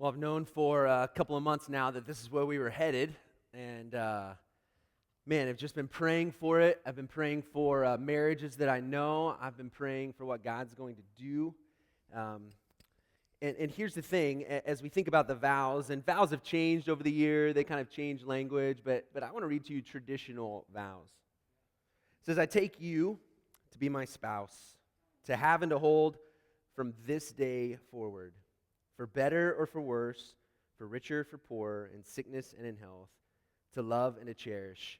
Well, I've known for a couple of months now that this is where we were headed, and man, I've just been praying for it. I've been praying for marriages that I know. I've been praying for what God's going to do. Um, and here's the thing: as we think about the vows, and vows have changed over the year, they kind of change language, but I want to read to you traditional vows. It says, "I take you to be my spouse, to have and to hold from this day forward. For better or for worse, for richer, for poorer, in sickness and in health, to love and to cherish,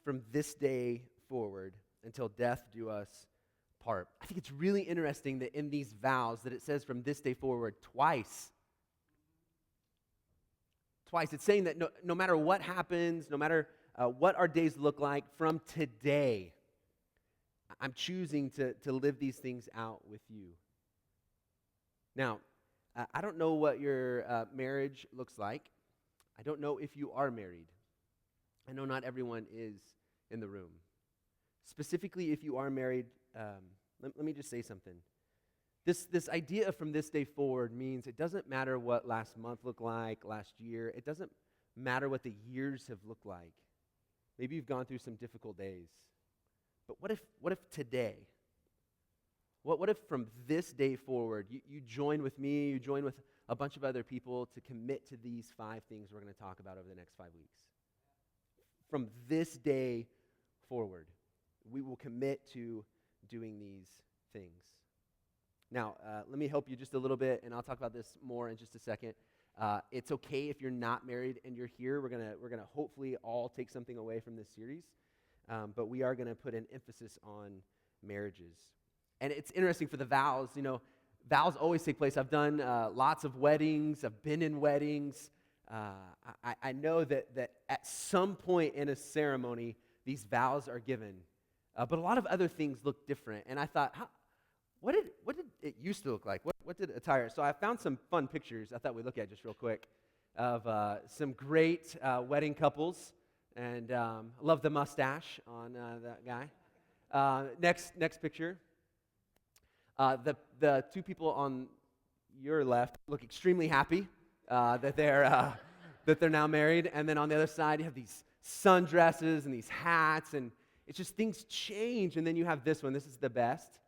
from this day forward until death do us part." I think it's really interesting that in these vows that it says from this day forward twice. Twice. It's saying that no matter what happens, no matter what our days look like, from today, I'm choosing to live these things out with you. Now, I don't know what your marriage looks like. I don't know if you are married. I know not everyone is in the room. Specifically, if you are married, let me just say something. This idea of from this day forward means it doesn't matter what last month looked like, last year. It doesn't matter what the years have looked like. Maybe you've gone through some difficult days. But what if today? What if from this day forward, you join with me, you join with a bunch of other people to commit to these 5 things we're going to talk about over the next 5 weeks? From this day forward, we will commit to doing these things. Now, let me help you just a little bit, and I'll talk about this more in just a second. It's okay if you're not married and you're here. We're gonna hopefully all take something away from this series, but we are going to put an emphasis on marriages. And it's interesting for the vows, vows always take place. I've done lots of weddings. I've been in weddings. I know that at some point in a ceremony, these vows are given. But a lot of other things look different. And I thought, what did it used to look like? What did attire? So I found some fun pictures I thought we'd look at just real quick of some great wedding couples. And I love the mustache on that guy. Next picture. The 2 people on your left look extremely happy that they're now married, and then on the other side you have these sundresses and these hats, and it's just things change. And then you have this one. This is the best.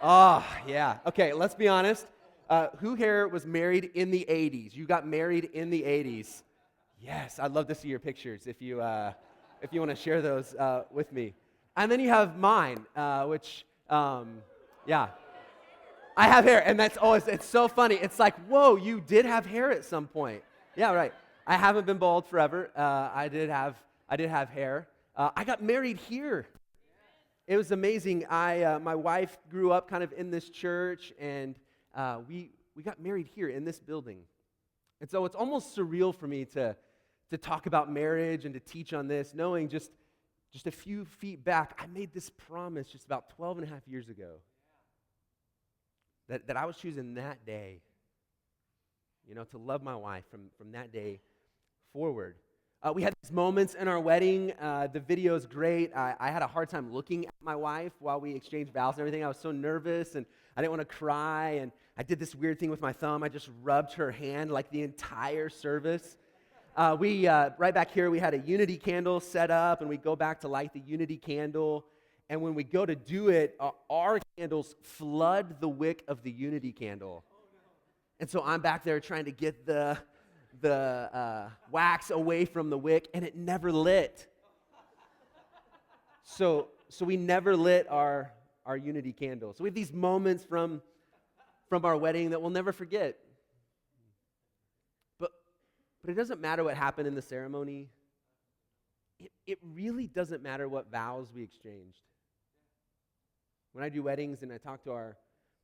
Oh yeah. Okay, let's be honest. Who here was married in the '80s? You got married in the '80s. Yes, I'd love to see your pictures if you want to share those with me. And then you have mine, which. Yeah, I have hair, and it's so funny. It's like, whoa, you did have hair at some point. Yeah, right. I haven't been bald forever. I did have hair. I got married here. It was amazing. My wife grew up kind of in this church, and we got married here in this building. And so it's almost surreal for me to talk about marriage and to teach on this, knowing just a few feet back, I made this promise just about 12 and a half years ago. That I was choosing that day, to love my wife from that day forward. We had these moments in our wedding. The video is great. I had a hard time looking at my wife while we exchanged vows and everything. I was so nervous, and I didn't want to cry, and I did this weird thing with my thumb. I just rubbed her hand like the entire service. Right back here, we had a unity candle set up, and we go back to light the unity candle. And when we go to do it, our candles flood the wick of the unity candle. And so I'm back there trying to get the wax away from the wick, and it never lit. So we never lit our unity candle. So we have these moments from our wedding that we'll never forget. But it doesn't matter what happened in the ceremony. It really doesn't matter what vows we exchanged. When I do weddings and I talk to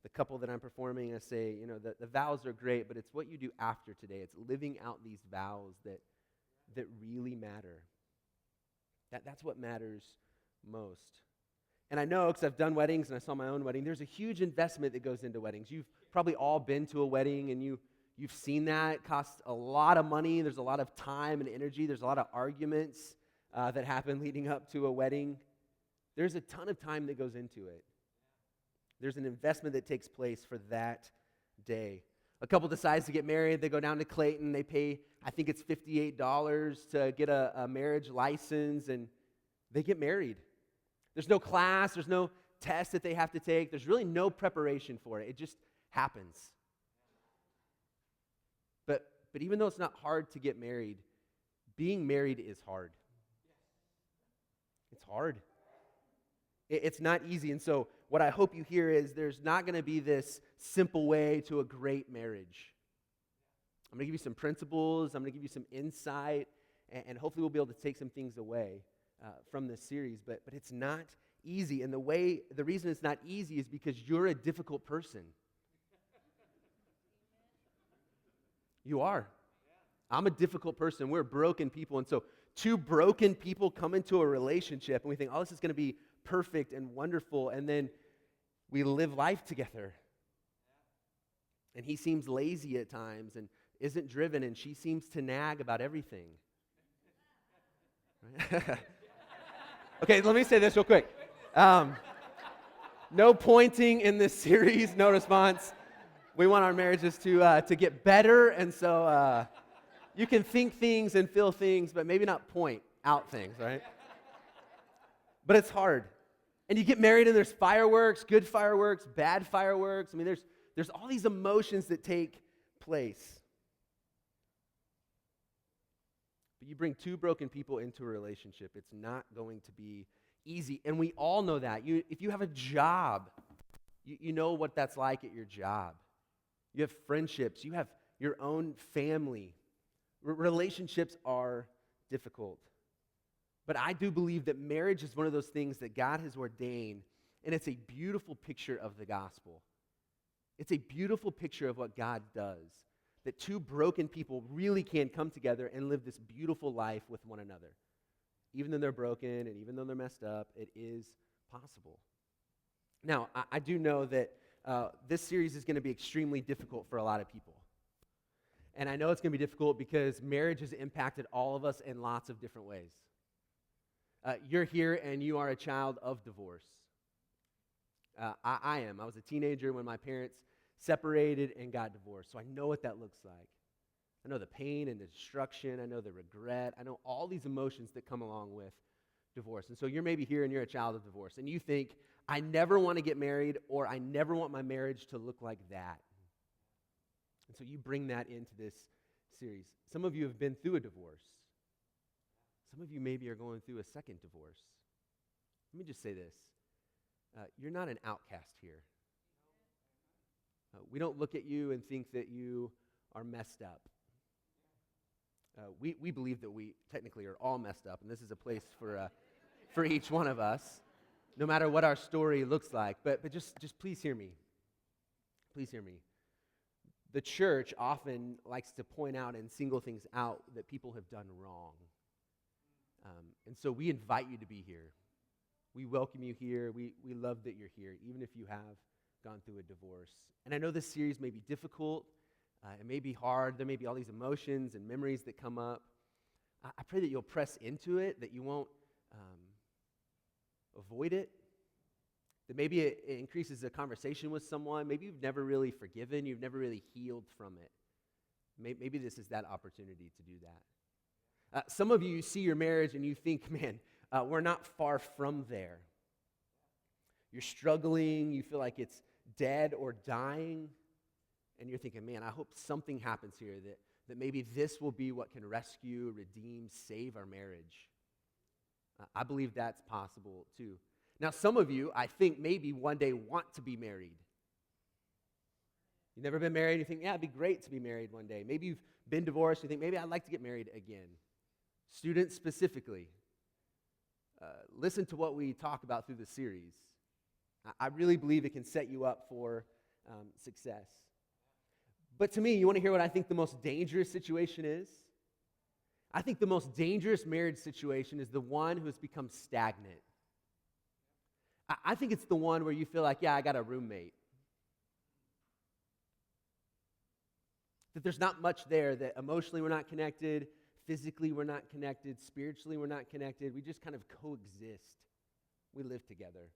the couple that I'm performing, I say, the vows are great, but it's what you do after today. It's living out these vows that really matter. That's what matters most. And I know, because I've done weddings and I saw my own wedding, there's a huge investment that goes into weddings. You've probably all been to a wedding, and you've seen that. It costs a lot of money. There's a lot of time and energy. There's a lot of arguments that happen leading up to a wedding. There's a ton of time that goes into it. There's an investment that takes place for that day. A couple decides to get married. They go down to Clayton. They pay, I think it's $58 to get a marriage license, and they get married. There's no class. There's no test that they have to take. There's really no preparation for it. It just happens. But even though it's not hard to get married, being married is hard. It's hard. It's not easy. And so what I hope you hear is there's not going to be this simple way to a great marriage. I'm going to give you some principles. I'm going to give you some insight. And hopefully we'll be able to take some things away from this series. But it's not easy. And the reason it's not easy is because you're a difficult person. You are. I'm a difficult person. We're broken people. And so two broken people come into a relationship and we think, oh, this is going to be perfect and wonderful. And then we live life together. And he seems lazy at times and isn't driven, and she seems to nag about everything. Right? Okay, let me say this real quick. No pointing in this series, no response. We want our marriages to get better, and so you can think things and feel things, but maybe not point out things, right? But it's hard. And you get married and there's fireworks, good fireworks, bad fireworks. I mean, there's all these emotions that take place. But you bring two broken people into a relationship, it's not going to be easy. And we all know that. If you have a job, you know what that's like at your job. You have friendships, you have your own family. Relationships are difficult. But I do believe that marriage is one of those things that God has ordained, and it's a beautiful picture of the gospel. It's a beautiful picture of what God does, that two broken people really can come together and live this beautiful life with one another. Even though they're broken and even though they're messed up, it is possible. Now, I do know that this series is going to be extremely difficult for a lot of people. And I know it's going to be difficult because marriage has impacted all of us in lots of different ways. You're here and you are a child of divorce. I am. I was a teenager when my parents separated and got divorced, so I know what that looks like. I know the pain and the destruction. I know the regret. I know all these emotions that come along with divorce. And so you're maybe here and you're a child of divorce, and you think, I never want to get married, or I never want my marriage to look like that. And so you bring that into this series. Some of you have been through a divorce. Some of you maybe are going through a second divorce. Let me just say this. You're not an outcast here. We don't look at you and think that you are messed up. We believe that we technically are all messed up, and this is a place for each one of us, no matter what our story looks like. But just please hear me. Please hear me. The church often likes to point out and single things out that people have done wrong. And so we invite you to be here. We welcome you here. We love that you're here, even if you have gone through a divorce. And I know this series may be difficult. It may be hard. There may be all these emotions and memories that come up. I pray that you'll press into it, that you won't avoid it, that maybe it increases a conversation with someone. Maybe you've never really forgiven. You've never really healed from it. Maybe this is that opportunity to do that. Some of you see your marriage and you think, man, we're not far from there. You're struggling, you feel like it's dead or dying, and you're thinking, man, I hope something happens here, that maybe this will be what can rescue, redeem, save our marriage. I believe that's possible too. Now, some of you, I think, maybe one day want to be married. You've never been married, you think, yeah, it'd be great to be married one day. Maybe you've been divorced, you think, maybe I'd like to get married again. Students specifically, listen to what we talk about through the series. I really believe it can set you up for success. But to me, you want to hear what I think the most dangerous situation is? I think the most dangerous marriage situation is the one who has become stagnant. I think it's the one where you feel like, yeah, I got a roommate. That there's not much there, that emotionally we're not connected, physically we're not connected, spiritually we're not connected. We just kind of coexist. We live together.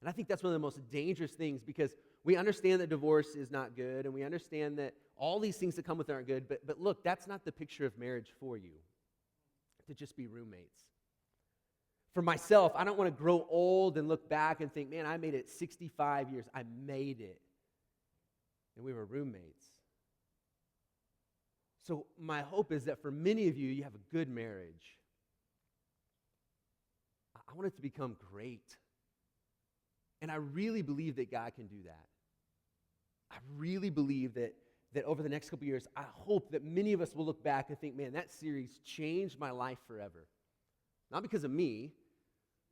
And I think that's one of the most dangerous things, because we understand that divorce is not good, and we understand that all these things that come with it aren't good, but look, that's not the picture of marriage for you, to just be roommates. For myself, I don't want to grow old and look back and think, man, I made it 65 years. I made it. And we were roommates. So my hope is that for many of you, you have a good marriage. I want it to become great. And I really believe that God can do that. I really believe that over the next couple years, I hope that many of us will look back and think, man, that series changed my life forever. Not because of me,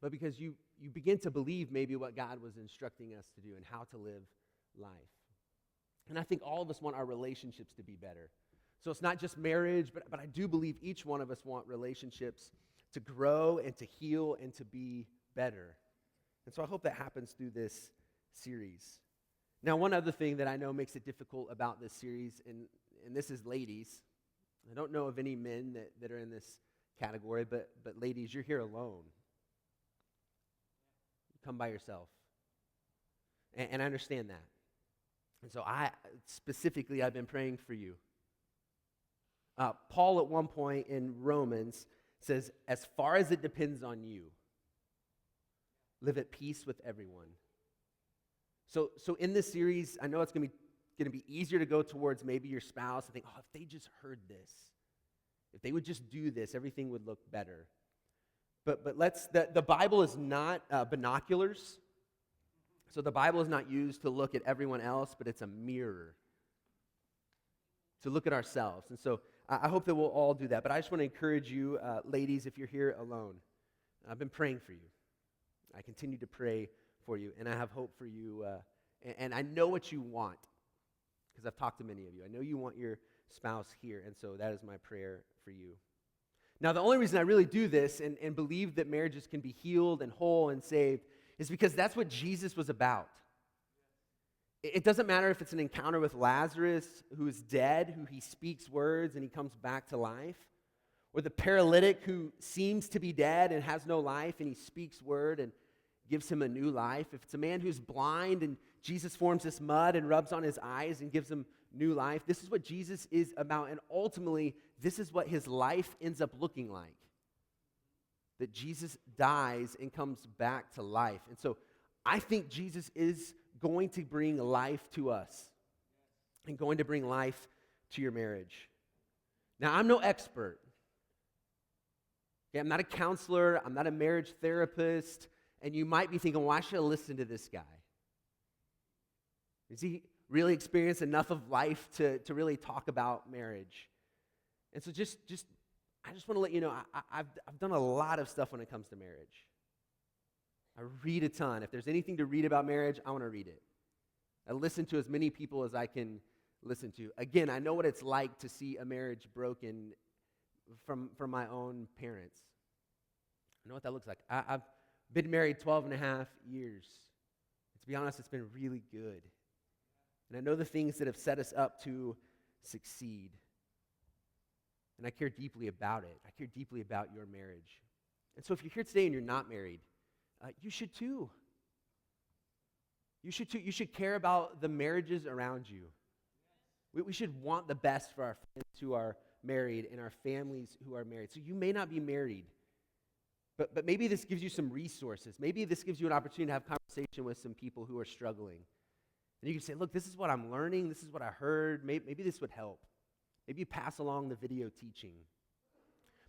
but because you begin to believe maybe what God was instructing us to do and how to live life. And I think all of us want our relationships to be better. So it's not just marriage, but I do believe each one of us want relationships to grow and to heal and to be better. And so I hope that happens through this series. Now, one other thing that I know makes it difficult about this series, and this is ladies. I don't know of any men that are in this category, but ladies, you're here alone. You come by yourself. And I understand that. And so I've been praying for you. Paul at one point in Romans says, as far as it depends on you, live at peace with everyone. So in this series, I know it's going to be easier to go towards maybe your spouse and think, oh, if they just heard this, if they would just do this, everything would look better. But the Bible is not binoculars. So the Bible is not used to look at everyone else, but it's a mirror to look at ourselves. And so I hope that we'll all do that. But I just want to encourage you, ladies, if you're here alone, I've been praying for you. I continue to pray for you, and I have hope for you. And I know what you want, because I've talked to many of you. I know you want your spouse here, and so that is my prayer for you. Now, the only reason I really do this and believe that marriages can be healed and whole and saved is because that's what Jesus was about. It doesn't matter if it's an encounter with Lazarus, who is dead, who he speaks words and he comes back to life, or the paralytic who seems to be dead and has no life and he speaks word and gives him a new life. If it's a man who's blind and Jesus forms this mud and rubs on his eyes and gives him new life, this is what Jesus is about. And ultimately, this is what his life ends up looking like. That Jesus dies and comes back to life. And so I think Jesus is going to bring life to us and going to bring life to your marriage. Now, I'm no expert. Okay, I'm not a counselor. I'm not a marriage therapist. And you might be thinking, why should I listen to this guy? Has he really experienced enough of life to really talk about marriage? And so I just want to let you know, I've done a lot of stuff when it comes to marriage. I read a ton. If there's anything to read about marriage, I want to read it. I listen to as many people as I can listen to. Again, I know what it's like to see a marriage broken from my own parents. I know what that looks like. I've been married 12 and a half years. To be honest, it's been really good. And I know the things that have set us up to succeed. And I care deeply about it. I care deeply about your marriage. And so if you're here today and you're not married, you should too. You should too. You should care about the marriages around you. We should want the best for our friends who are married and our families who are married. So you may not be married, but maybe this gives you some resources. Maybe this gives you an opportunity to have conversation with some people who are struggling. And you can say, look, this is what I'm learning. This is what I heard. Maybe this would help. Maybe you pass along the video teaching.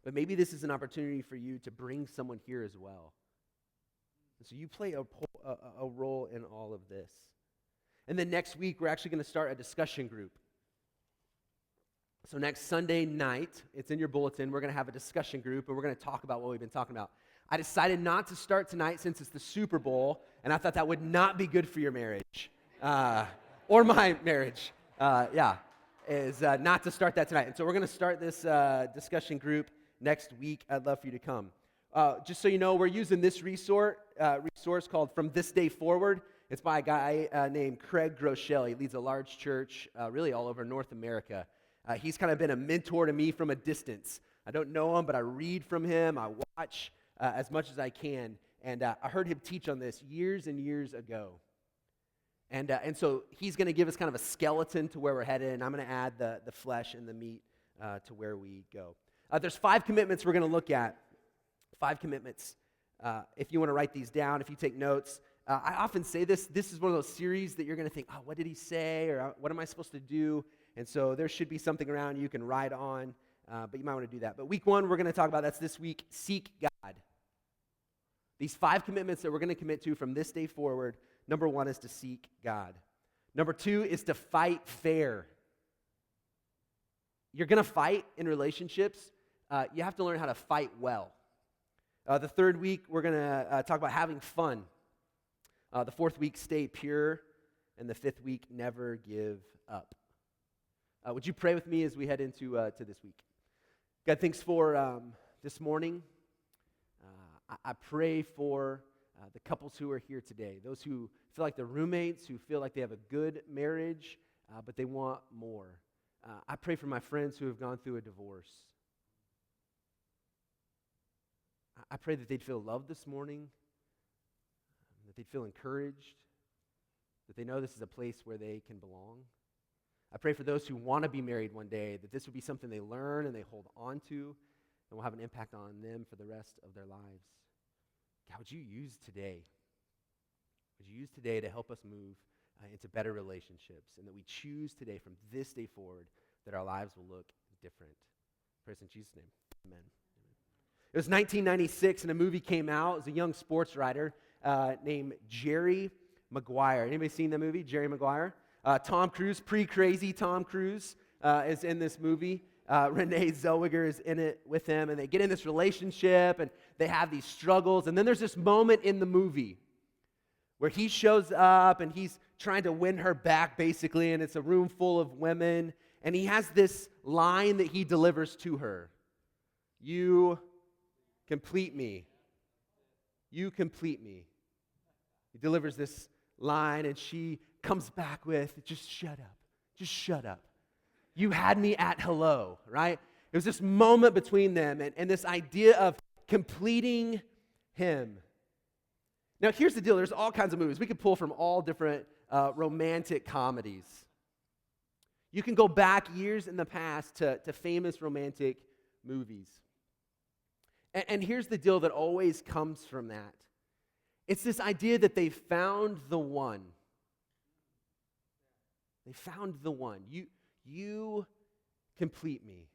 But maybe this is an opportunity for you to bring someone here as well. And so you play a role in all of this. And then next week, we're actually going to start a discussion group. So next Sunday night, it's in your bulletin, we're going to have a discussion group, and we're going to talk about what we've been talking about. I decided not to start tonight since it's the Super Bowl, and I thought that would not be good for your marriage. Or my marriage, is not to start that tonight. And so we're going to start this discussion group next week. I'd love for you to come. Just so you know, we're using this resource called From This Day Forward. It's by a guy named Craig Groeschel. He leads a large church really all over North America. He's kind of been a mentor to me from a distance. I don't know him, but I read from him. I watch as much as I can. And I heard him teach on this years and years ago. And so he's going to give us kind of a skeleton to where we're headed, and I'm going to add the flesh and the meat to where we go. There's 5 commitments we're going to look at. 5 commitments. If you want to write these down, if you take notes. I often say this is one of those series that you're going to think, oh, what did he say? Or what am I supposed to do? And so there should be something around you can write on, but you might want to do that. But week 1, we're going to talk about, that's this week, seek God. These 5 commitments that we're going to commit to from this day forward. Number 1 is to seek God. Number 2 is to fight fair. You're going to fight in relationships. You have to learn how to fight well. The 3rd week, we're going to talk about having fun. The 4th week, stay pure. And the 5th week, never give up. Would you pray with me as we head into to this week? God, thanks for this morning. I pray for the couples who are here today, those who feel like they're roommates, who feel like they have a good marriage, but they want more. I pray for my friends who have gone through a divorce. I pray that they'd feel loved this morning, that they'd feel encouraged, that they know this is a place where they can belong. I pray for those who want to be married one day, that this would be something they learn and they hold on to, and will have an impact on them for the rest of their lives. God, would you use today? Would you use today to help us move into better relationships, and that we choose today from this day forward that our lives will look different? Praise in Jesus' name. Amen. It was 1996, and a movie came out. It was a young sports writer named Jerry Maguire. Anybody seen that movie, Jerry Maguire? Tom Cruise, pre-crazy Tom Cruise is in this movie. Renee Zellweger is in it with him, and they get in this relationship, and they have these struggles. And then there's this moment in the movie where he shows up, and he's trying to win her back, basically, and it's a room full of women. And he has this line that he delivers to her. You complete me. You complete me. He delivers this line, and she comes back with, just shut up. Just shut up. You had me at hello, right? It was this moment between them and this idea of completing him. Now, here's the deal. There's all kinds of movies. We could pull from all different romantic comedies. You can go back years in the past to famous romantic movies. And here's the deal that always comes from that. It's this idea that they found the one. They found the one. You complete me.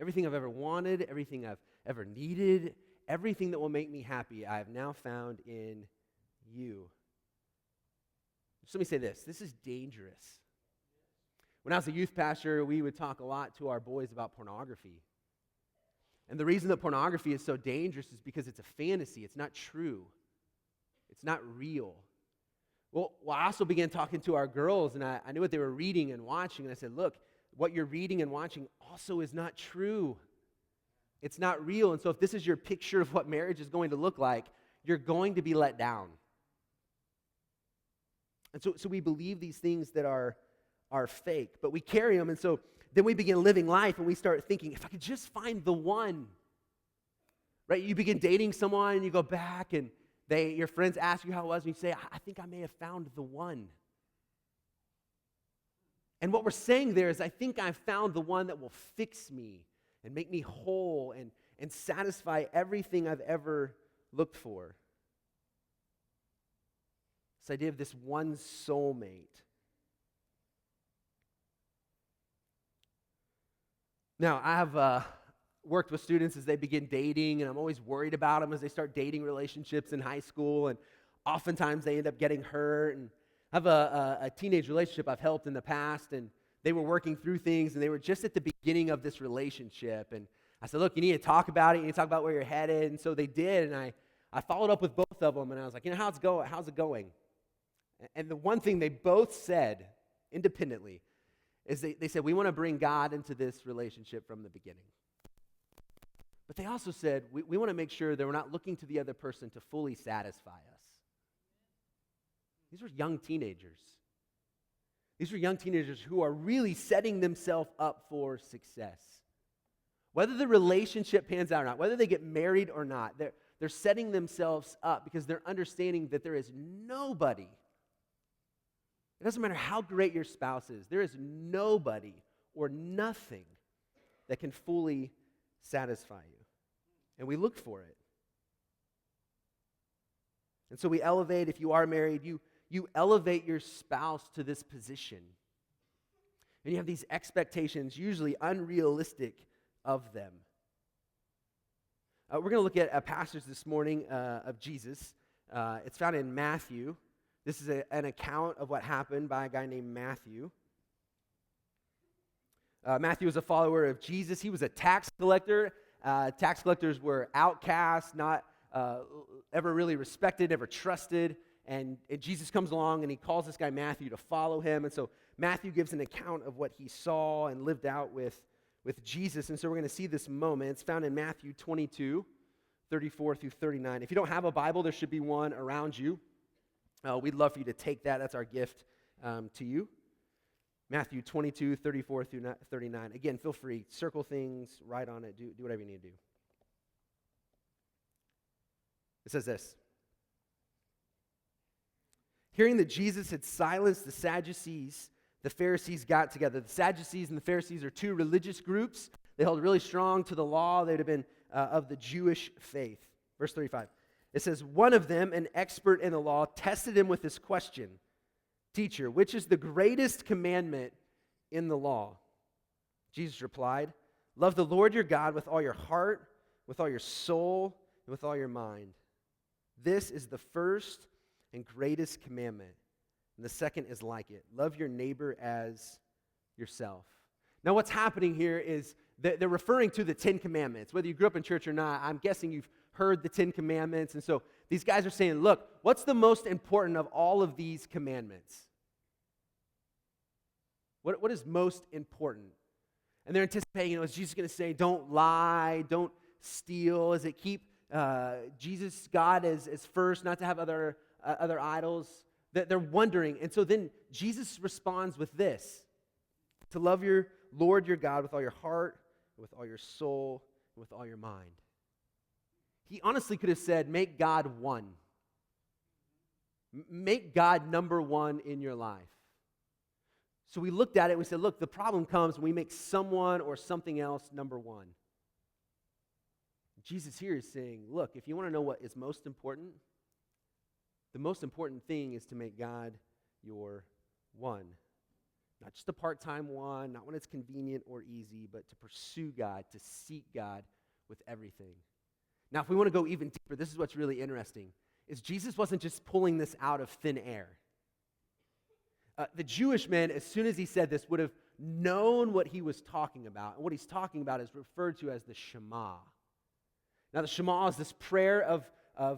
Everything I've ever wanted, everything I've ever needed, everything that will make me happy, I have now found in you. Just let me say this. This is dangerous. When I was a youth pastor, we would talk a lot to our boys about pornography. And the reason that pornography is so dangerous is because it's a fantasy. It's not true. It's not real. Well, I also began talking to our girls, and I knew what they were reading and watching, and I said, look, what you're reading and watching also is not true. It's not real, and so if this is your picture of what marriage is going to look like, you're going to be let down. And so we believe these things that are fake, but we carry them, and so then we begin living life, and we start thinking, if I could just find the one, right? You begin dating someone, and you go back, and your friends ask you how it was, and you say, I think I may have found the one. And what we're saying there is, I think I've found the one that will fix me and make me whole and satisfy everything I've ever looked for. This idea of this one soulmate. Now, I have worked with students as they begin dating, and I'm always worried about them as they start dating relationships in high school, and oftentimes they end up getting hurt. And I have a teenage relationship I've helped in the past, and they were working through things, and they were just at the beginning of this relationship. And I said, look, you need to talk about it. You need to talk about where you're headed. And so they did, and I followed up with both of them, and I was like, how's it going? And the one thing they both said independently is they said, we want to bring God into this relationship from the beginning. But they also said, we want to make sure that we're not looking to the other person to fully satisfy us. These were young teenagers. These were young teenagers who are really setting themselves up for success. Whether the relationship pans out or not, whether they get married or not, They're setting themselves up because they're understanding that there is nobody. It doesn't matter how great your spouse is. There is nobody or nothing that can fully satisfy you. And we look for it. And so we elevate, if you are married, you elevate your spouse to this position. And you have these expectations, usually unrealistic, of them. We're going to look at a passage this morning of Jesus. It's found in Matthew. This is an account of what happened by a guy named Matthew. Matthew was a follower of Jesus. He was a tax collector. Tax collectors were outcasts, not ever really respected, never trusted. And Jesus comes along and he calls this guy Matthew to follow him. And so Matthew gives an account of what he saw and lived out with Jesus. And so we're going to see this moment. It's found in Matthew 22, 34 through 39. If you don't have a Bible, there should be one around you. We'd love for you to take that. That's our gift to you. Matthew 22, 34 through 39. Again, feel free. Circle things, write on it, do whatever you need to do. It says this. Hearing that Jesus had silenced the Sadducees, the Pharisees got together. The Sadducees and the Pharisees are two religious groups. They held really strong to the law. They'd have been of the Jewish faith. Verse 35. It says, one of them, an expert in the law, tested him with this question. Teacher, which is the greatest commandment in the law? Jesus replied, love the Lord your God with all your heart, with all your soul, and with all your mind. This is the first and greatest commandment. And the second is like it. Love your neighbor as yourself. Now what's happening here is that they're referring to the Ten Commandments. Whether you grew up in church or not, I'm guessing you've heard the Ten Commandments. And so these guys are saying, look, what's the most important of all of these commandments? What is most important? And they're anticipating, is Jesus going to say, don't lie, don't steal? Is it keep Jesus, God, as first, not to have other idols? They're wondering. And so then Jesus responds with this: to love your Lord your God with all your heart, with all your soul, and with all your mind. He honestly could have said, make God one. Make God number one in your life. So we looked at it and we said, look, the problem comes when we make someone or something else number one. Jesus here is saying, look, if you want to know what is most important, the most important thing is to make God your one. Not just a part-time one, not when it's convenient or easy, but to pursue God, to seek God with everything. Now, if we want to go even deeper, this is what's really interesting, is Jesus wasn't just pulling this out of thin air. The Jewish men, as soon as he said this, would have known what he was talking about. And what he's talking about is referred to as the Shema. Now, the Shema is this prayer of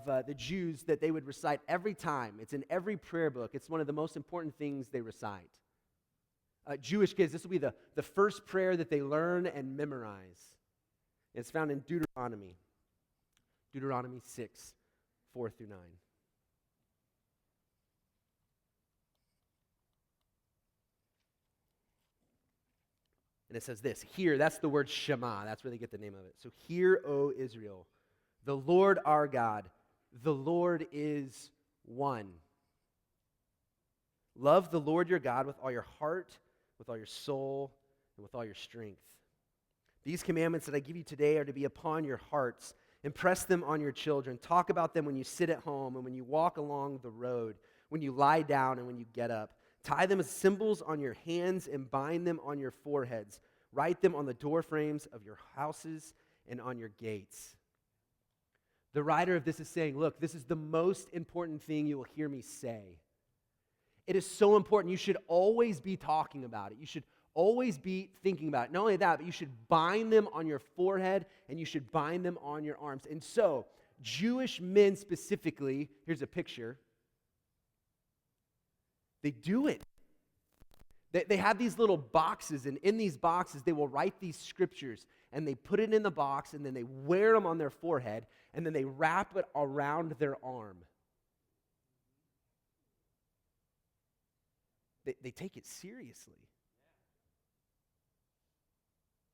the Jews that they would recite every time. It's in every prayer book. It's one of the most important things they recite. Jewish kids, this will be the first prayer that they learn and memorize. It's found in Deuteronomy 6, 4 through 9. And it says this, hear, that's the word Shema, that's where they get the name of it. So hear, O Israel, the Lord our God, the Lord is one. Love the Lord your God with all your heart, with all your soul, and with all your strength. These commandments that I give you today are to be upon your hearts. Impress them on your children. Talk about them when you sit at home and when you walk along the road, when you lie down and when you get up. Tie them as symbols on your hands and bind them on your foreheads. Write them on the doorframes of your houses and on your gates. The writer of this is saying, look, this is the most important thing you will hear me say. It is so important. You should always be talking about it. You should always be thinking about it. Not only that, but you should bind them on your forehead and you should bind them on your arms. And so, Jewish men specifically, here's a picture. They do it. They have these little boxes, and in these boxes, they will write these scriptures, and they put it in the box, and then they wear them on their forehead, and then they wrap it around their arm. They take it seriously.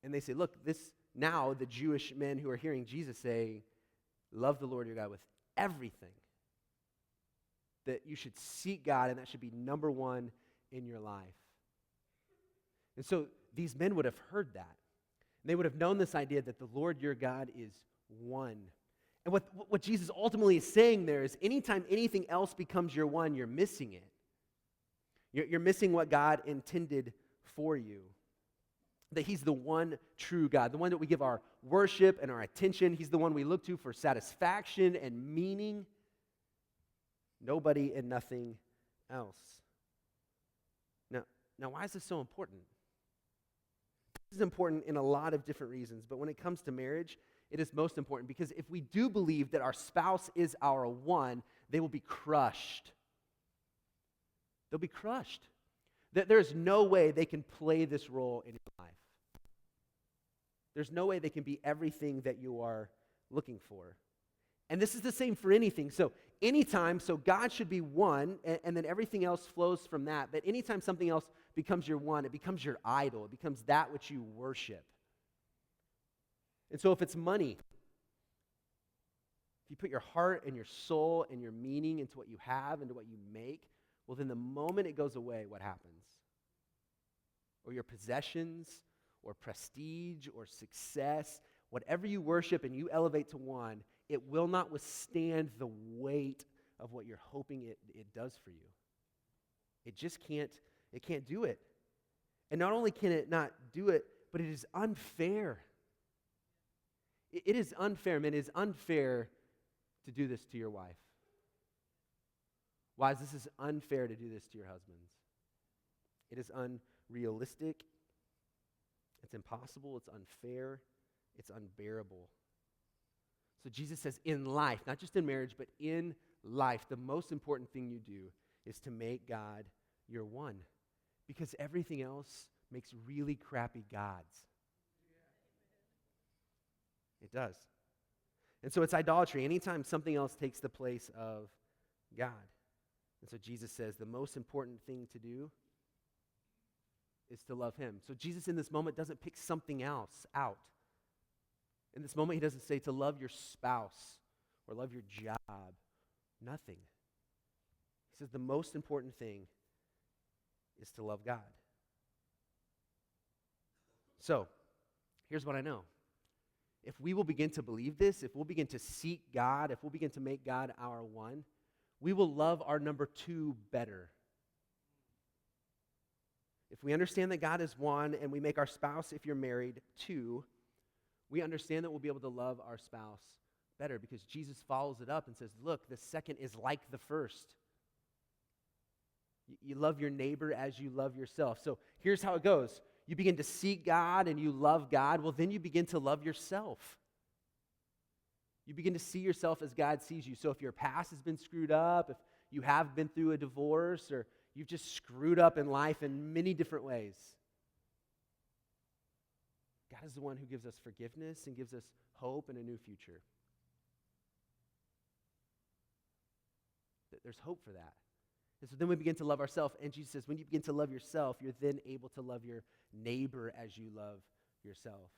And they say, look, this now the Jewish men who are hearing Jesus say, love the Lord your God with everything. That you should seek God, and that should be number one in your life. And so these men would have heard that. They would have known this idea that the Lord your God is one. And what Jesus ultimately is saying there is anytime anything else becomes your one, you're missing it. You're missing what God intended for you. That he's the one true God, the one that we give our worship and our attention. He's the one we look to for satisfaction and meaning. Nobody and nothing else. Now, why is this so important? This is important in a lot of different reasons, but when it comes to marriage, it is most important because if we do believe that our spouse is our one, they will be crushed. They'll be crushed. That there's no way they can play this role in your life. There's no way they can be everything that you are looking for. And this is the same for anything. So God should be one, and then everything else flows from that. But anytime something else becomes your one, it becomes your idol. It becomes that which you worship. And so if it's money, if you put your heart and your soul and your meaning into what you have, into what you make, well, then the moment it goes away, what happens? Or your possessions, or prestige, or success, whatever you worship and you elevate to one, it will not withstand the weight of what you're hoping it does for you. It just can't do it. And not only can it not do it, but it is unfair. It is unfair, man. It is unfair to do this to your wife. Wives, this is unfair to do this to your husbands. It is unrealistic. It's impossible. It's unfair. It's unbearable. So Jesus says in life, not just in marriage, but in life, the most important thing you do is to make God your one. Because everything else makes really crappy gods. It does. And so it's idolatry. Anytime something else takes the place of God. And so Jesus says the most important thing to do is to love him. So Jesus in this moment doesn't pick something else out. In this moment, he doesn't say to love your spouse or love your job. Nothing. He says the most important thing is to love God. So, here's what I know. If we will begin to believe this, if we'll begin to seek God, if we'll begin to make God our one, we will love our number two better. If we understand that God is one and we make our spouse, if you're married, two, we understand that we'll be able to love our spouse better because Jesus follows it up and says, look, the second is like the first. You love your neighbor as you love yourself. So here's how it goes. You begin to seek God and you love God. Well, then you begin to love yourself. You begin to see yourself as God sees you. So if your past has been screwed up, if you have been through a divorce, or you've just screwed up in life in many different ways, God is the one who gives us forgiveness and gives us hope and a new future. There's hope for that. And so then we begin to love ourselves. And Jesus says, when you begin to love yourself, you're then able to love your neighbor as you love yourself.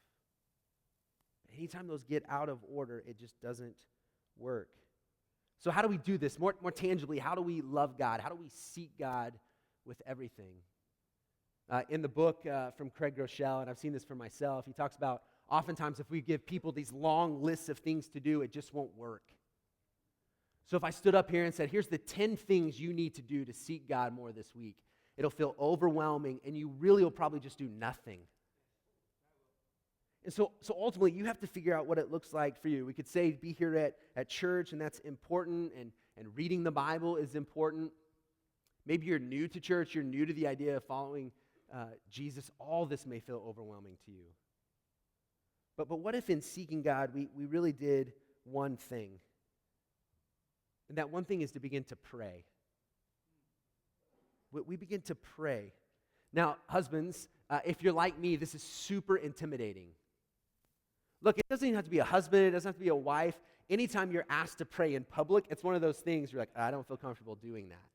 Anytime those get out of order, it just doesn't work. So how do we do this? More tangibly, how do we love God? How do we seek God with everything? In the book from Craig Groeschel, and I've seen this for myself, he talks about oftentimes if we give people these long lists of things to do, it just won't work. So if I stood up here and said, here's the 10 things you need to do to seek God more this week, it'll feel overwhelming, and you really will probably just do nothing. And so ultimately, you have to figure out what it looks like for you. We could say be here at church, and that's important, and reading the Bible is important. Maybe you're new to church, you're new to the idea of following Jesus. All this may feel overwhelming to you. But what if in seeking God, we really did one thing? And that one thing is to begin to pray. We begin to pray. Now, husbands, if you're like me, this is super intimidating. Look, it doesn't even have to be a husband. It doesn't have to be a wife. Anytime you're asked to pray in public, it's one of those things you're like, I don't feel comfortable doing that.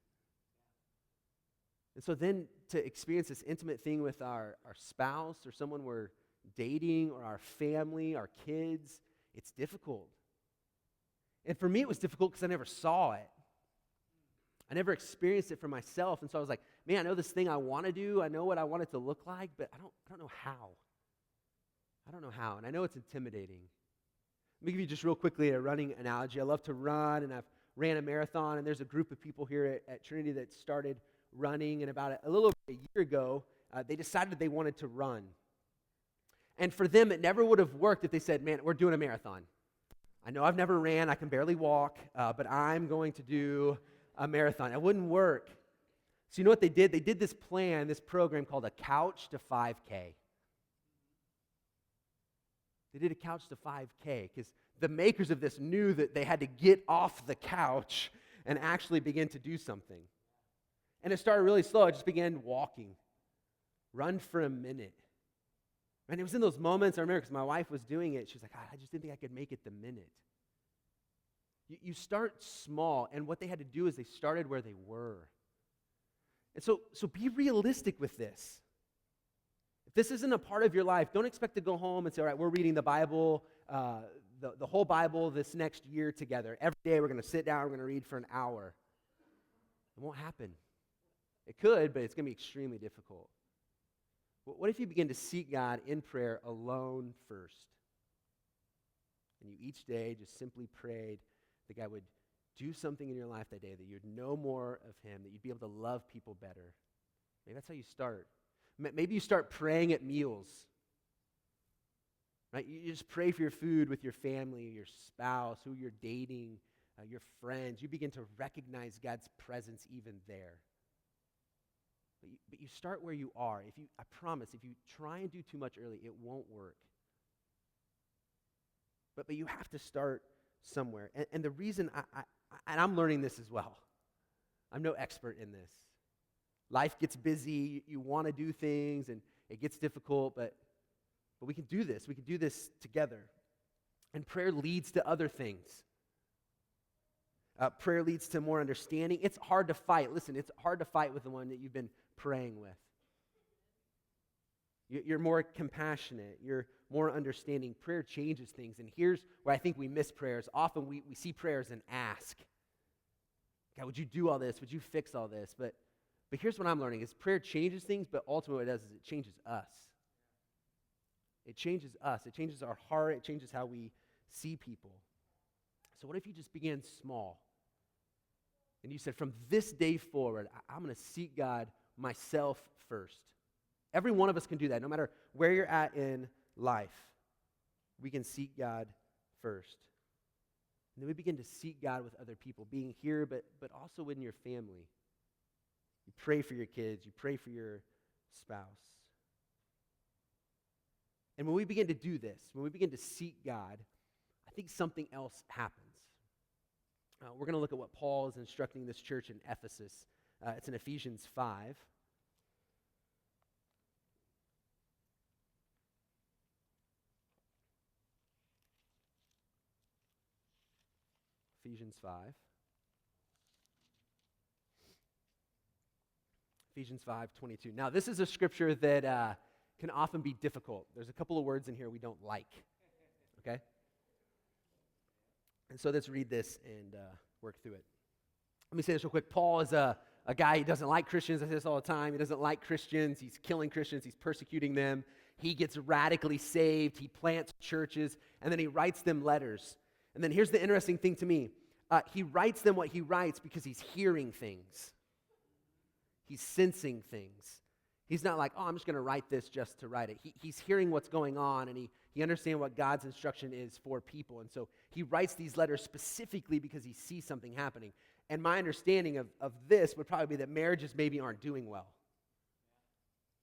And so then to experience this intimate thing with our spouse or someone we're dating or our family, our kids, it's difficult. And for me, it was difficult because I never saw it. I never experienced it for myself. And so I was like, man, I know this thing I want to do. I know what I want it to look like, but I don't know how. I don't know how. And I know it's intimidating. Let me give you just real quickly a running analogy. I love to run, and I've ran a marathon, and there's a group of people here at Trinity that started running, and about a little over a year ago, they decided they wanted to run. And for them, it never would have worked if they said, man, we're doing a marathon. I know I've never ran, I can barely walk, but I'm going to do a marathon. It wouldn't work. So you know what they did? They did this plan, this program called a Couch to 5K. They did a Couch to 5K because the makers of this knew that they had to get off the couch and actually begin to do something. And it started really slow. I just began walking. Run for a minute. And it was in those moments, I remember because my wife was doing it, she was like, I just didn't think I could make it the minute. You start small, and what they had to do is they started where they were. And so be realistic with this. If this isn't a part of your life, don't expect to go home and say, all right, we're reading the Bible, the whole Bible this next year together. Every day we're going to sit down, we're going to read for an hour. It won't happen. It could, but it's going to be extremely difficult. What if you begin to seek God in prayer alone first? And you each day just simply prayed that God would do something in your life that day, that you'd know more of Him, that you'd be able to love people better. Maybe that's how you start. Maybe you start praying at meals. Right? You just pray for your food with your family, your spouse, who you're dating, your friends. You begin to recognize God's presence even there. But you start where you are. I promise, if you try and do too much early, it won't work. But you have to start somewhere. And the reason, and I'm learning this as well. I'm no expert in this. Life gets busy. You want to do things, and it gets difficult, but we can do this. We can do this together. And prayer leads to other things. Prayer leads to more understanding. It's hard to fight. Listen, it's hard to fight with the one that you've been praying with. You're more compassionate. You're more understanding. Prayer changes things. And here's where I think we miss prayers. Often we see prayers and ask, God, would you do all this? Would you fix all this? But here's what I'm learning is prayer changes things, but ultimately what it does is it changes us. It changes us. It changes our heart. It changes how we see people. So what if you just began small? And you said, from this day forward, I'm going to seek God myself first. Every one of us can do that. No matter where you're at in life, we can seek God first. And then we begin to seek God with other people, being here, but also in your family. You pray for your kids. You pray for your spouse. And when we begin to do this, when we begin to seek God, I think something else happens. We're going to look at what Paul is instructing this church in Ephesus. It's in Ephesians 5. Ephesians 5. Ephesians 5:22. Now, this is a scripture that can often be difficult. There's a couple of words in here we don't like. Okay? And so let's read this and work through it. Let me say this real quick. Paul is a guy, he doesn't like Christians. I say this all the time. He doesn't like Christians. He's killing Christians. He's persecuting them. He gets radically saved. He plants churches, and then he writes them letters. And then here's the interesting thing to me. He writes them what he writes because he's hearing things. He's sensing things. He's not like, I'm just going to write this just to write it. He's hearing what's going on, and he understands what God's instruction is for people. And so he writes these letters specifically because he sees something happening. And my understanding of this would probably be that marriages maybe aren't doing well.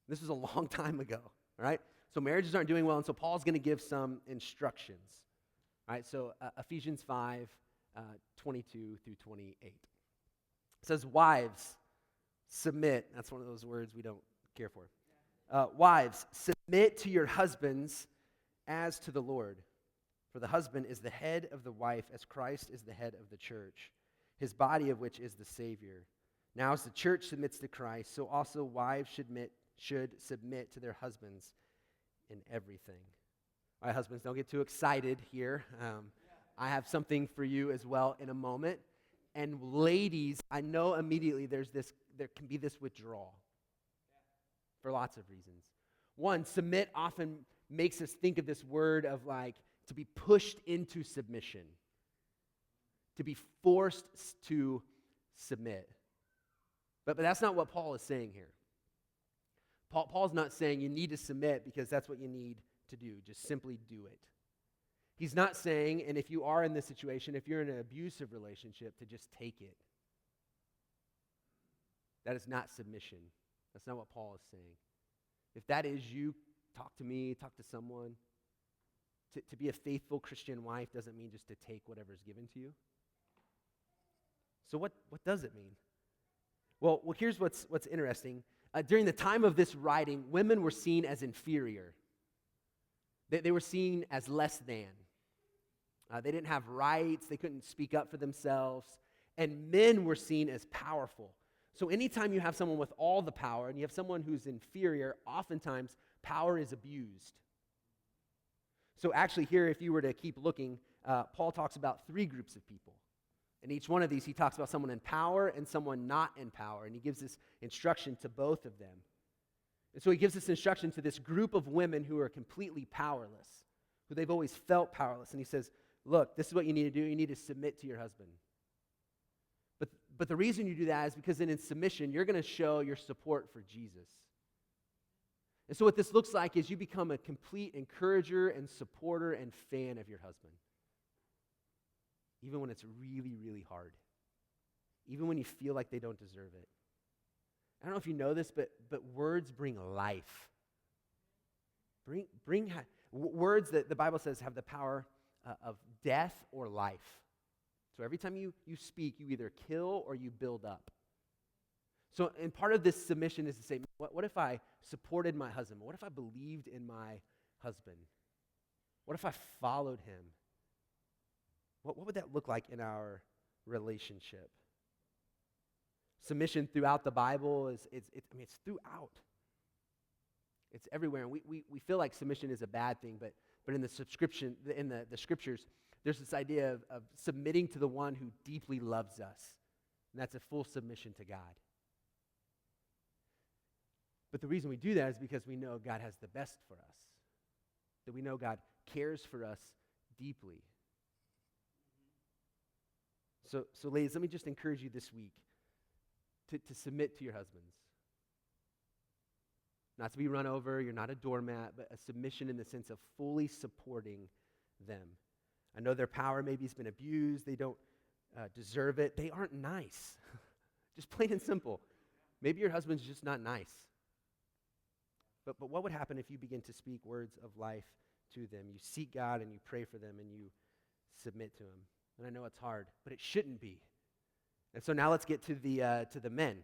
This was a long time ago, all right? So marriages aren't doing well, and so Paul's going to give some instructions. All right, so Ephesians 5, 22 through 28. It says, wives, submit. That's one of those words we don't care for. Wives, submit to your husbands as to the Lord. For the husband is the head of the wife, as Christ is the head of the church, his body of which is the Savior. Now as the church submits to Christ, so also wives should submit to their husbands in everything. All right, husbands, don't get too excited here. I have something for you as well in a moment. And ladies, I know immediately there can be this withdrawal for lots of reasons. One, submit often makes us think of this word of like to be pushed into submission, to be forced to submit. But that's not what Paul is saying here. Paul's not saying you need to submit because that's what you need to do. Just simply do it. He's not saying, and if you are in this situation, if you're in an abusive relationship, to just take it. That is not submission. That's not what Paul is saying. If that is you, talk to me, talk to someone. To be a faithful Christian wife doesn't mean just to take whatever's given to you. So what does it mean? Well, here's what's interesting. During the time of this writing, women were seen as inferior. They were seen as less than. They didn't have rights. They couldn't speak up for themselves. And men were seen as powerful. So anytime you have someone with all the power and you have someone who's inferior, oftentimes power is abused. So actually here, if you were to keep looking, Paul talks about three groups of people. And each one of these, he talks about someone in power and someone not in power. And he gives this instruction to both of them. And so he gives this instruction to this group of women who are completely powerless, who they've always felt powerless. And he says, look, this is what you need to do. You need to submit to your husband. But the reason you do that is because then in submission, you're going to show your support for Jesus. And so what this looks like is you become a complete encourager and supporter and fan of your husband. Even when it's really, really hard. Even when you feel like they don't deserve it. I don't know if you know this, but words bring life. Words that the Bible says have the power of death or life. So every time you speak, you either kill or you build up. So, and part of this submission is to say, what if I supported my husband? What if I believed in my husband? What if I followed him? What would that look like in our relationship? Submission throughout the Bible it's throughout. It's everywhere. And we feel like submission is a bad thing, but in the scriptures, there's this idea of submitting to the one who deeply loves us. And that's a full submission to God. But the reason we do that is because we know God has the best for us. That we know God cares for us deeply. So ladies, let me just encourage you this week to submit to your husbands. Not to be run over, you're not a doormat, but a submission in the sense of fully supporting them. I know their power maybe has been abused, they don't deserve it, they aren't nice. Just plain and simple. Maybe your husband's just not nice. But what would happen if you begin to speak words of life to them? You seek God and you pray for them and you submit to him. And I know it's hard, but it shouldn't be. And so now let's get to the men.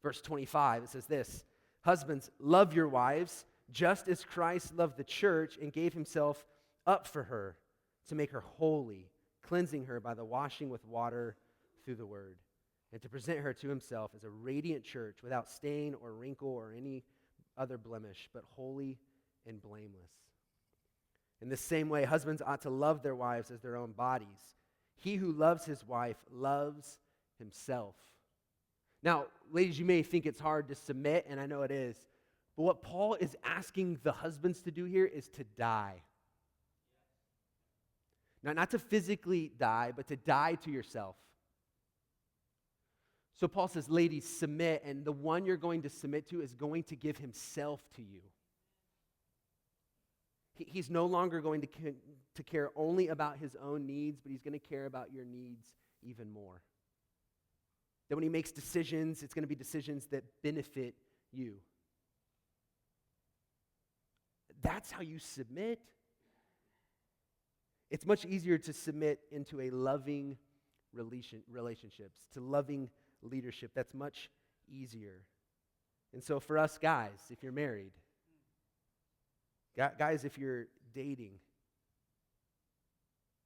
Verse 25, it says this, husbands, love your wives, just as Christ loved the church and gave himself up for her to make her holy, cleansing her by the washing with water through the word, and to present her to himself as a radiant church without stain or wrinkle or any other blemish, but holy and blameless. In the same way, husbands ought to love their wives as their own bodies. He who loves his wife loves himself. Now, ladies, you may think it's hard to submit, and I know it is, but what Paul is asking the husbands to do here is to die. Now, not to physically die, but to die to yourself. So Paul says, ladies, submit, and the one you're going to submit to is going to give himself to you. He's no longer going to care only about his own needs, but he's going to care about your needs even more. That when he makes decisions, it's going to be decisions that benefit you. That's how you submit. It's much easier to submit into a loving relationships, to loving leadership. That's much easier. And so for us guys, if you're married, guys, if you're dating,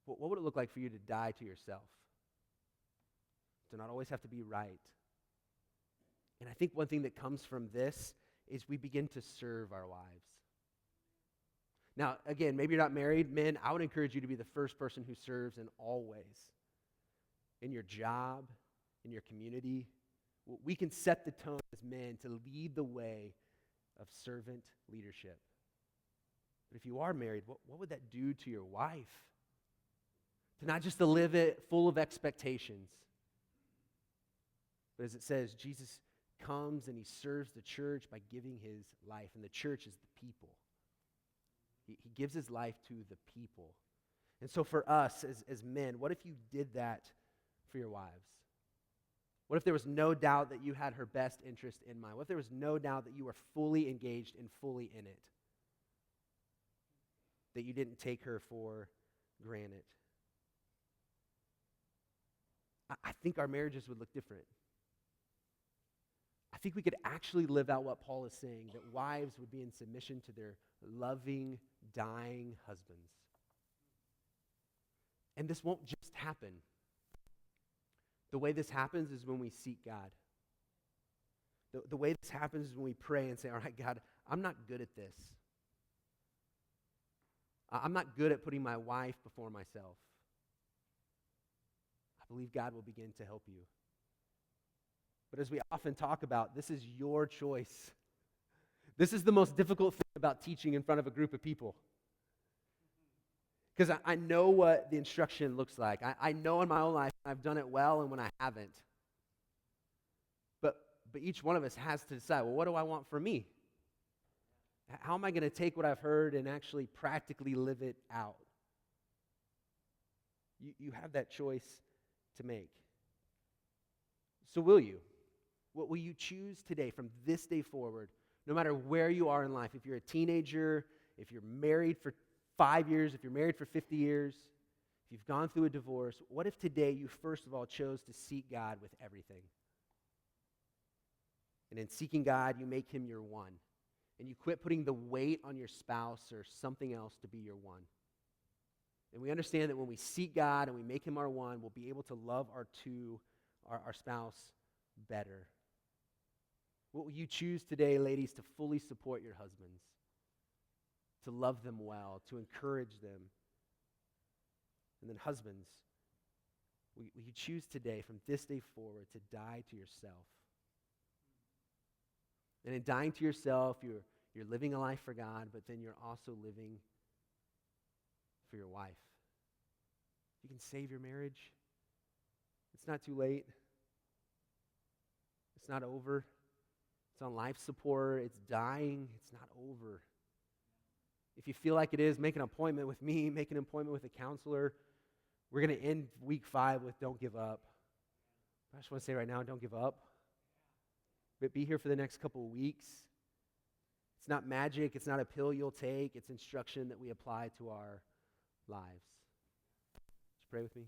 what would it look like for you to die to yourself? To not always have to be right. And I think one thing that comes from this is we begin to serve our wives. Now, again, maybe you're not married. Men, I would encourage you to be the first person who serves in all ways. In your job, in your community. We can set the tone as men to lead the way of servant leadership. But if you are married, what would that do to your wife? To not just to live it full of expectations, but as it says, Jesus comes and he serves the church by giving his life, and the church is the people. He gives his life to the people. And so for us as men, what if you did that for your wives? What if there was no doubt that you had her best interest in mind? What if there was no doubt that you were fully engaged and fully in it? That you didn't take her for granted? I think our marriages would look different. I think we could actually live out what Paul is saying, that wives would be in submission to their loving, dying husbands. And this won't just happen. The way this happens is when we seek God. The way this happens is when we pray and say, all right, God, I'm not good at this. I'm not good at putting my wife before myself. I believe God will begin to help you. But as we often talk about, this is your choice. This is the most difficult thing about teaching in front of a group of people. Because I know what the instruction looks like. I know in my own life I've done it well and when I haven't. But each one of us has to decide, well, what do I want for me? How am I going to take what I've heard and actually practically live it out? You have that choice to make. So will you? What will you choose today from this day forward, no matter where you are in life? If you're a teenager, if you're married for 5 years, if you're married for 50 years, if you've gone through a divorce, what if today you first of all chose to seek God with everything? And in seeking God, you make him your one. And you quit putting the weight on your spouse or something else to be your one. And we understand that when we seek God and we make him our one, we'll be able to love our spouse better. What will you choose today, ladies, to fully support your husbands? To love them well, to encourage them? And then husbands, will you choose today, from this day forward, to die to yourself? And in dying to yourself, you're living a life for God, but then you're also living for your wife. You can save your marriage. It's not too late. It's not over. It's on life support. It's dying. It's not over. If you feel like it is, make an appointment with me, make an appointment with a counselor. We're going to end week 5 with don't give up. I just want to say right now, don't give up. But be here for the next couple of weeks. It's not magic. It's not a pill you'll take. It's instruction that we apply to our lives. Just pray with me.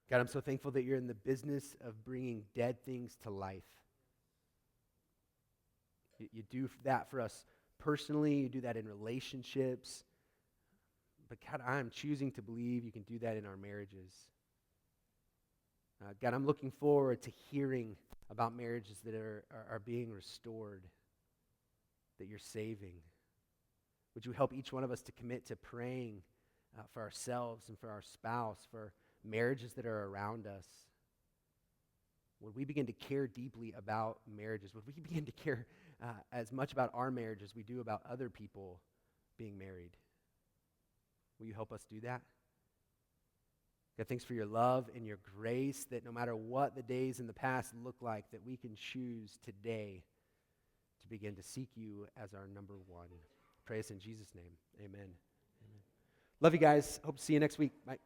God, I'm so thankful that you're in the business of bringing dead things to life. You do that for us personally. You do that in relationships. But God, I'm choosing to believe you can do that in our marriages. God, I'm looking forward to hearing about marriages that are being restored, that you're saving. Would you help each one of us to commit to praying for ourselves and for our spouse, for marriages that are around us? Would we begin to care deeply about marriages? Would we begin to care as much about our marriage as we do about other people being married? Will you help us do that? God, thanks for your love and your grace, that no matter what the days in the past look like, that we can choose today to begin to seek you as our number one. Pray us in Jesus' name. Amen. Amen. Love you guys. Hope to see you next week. Bye.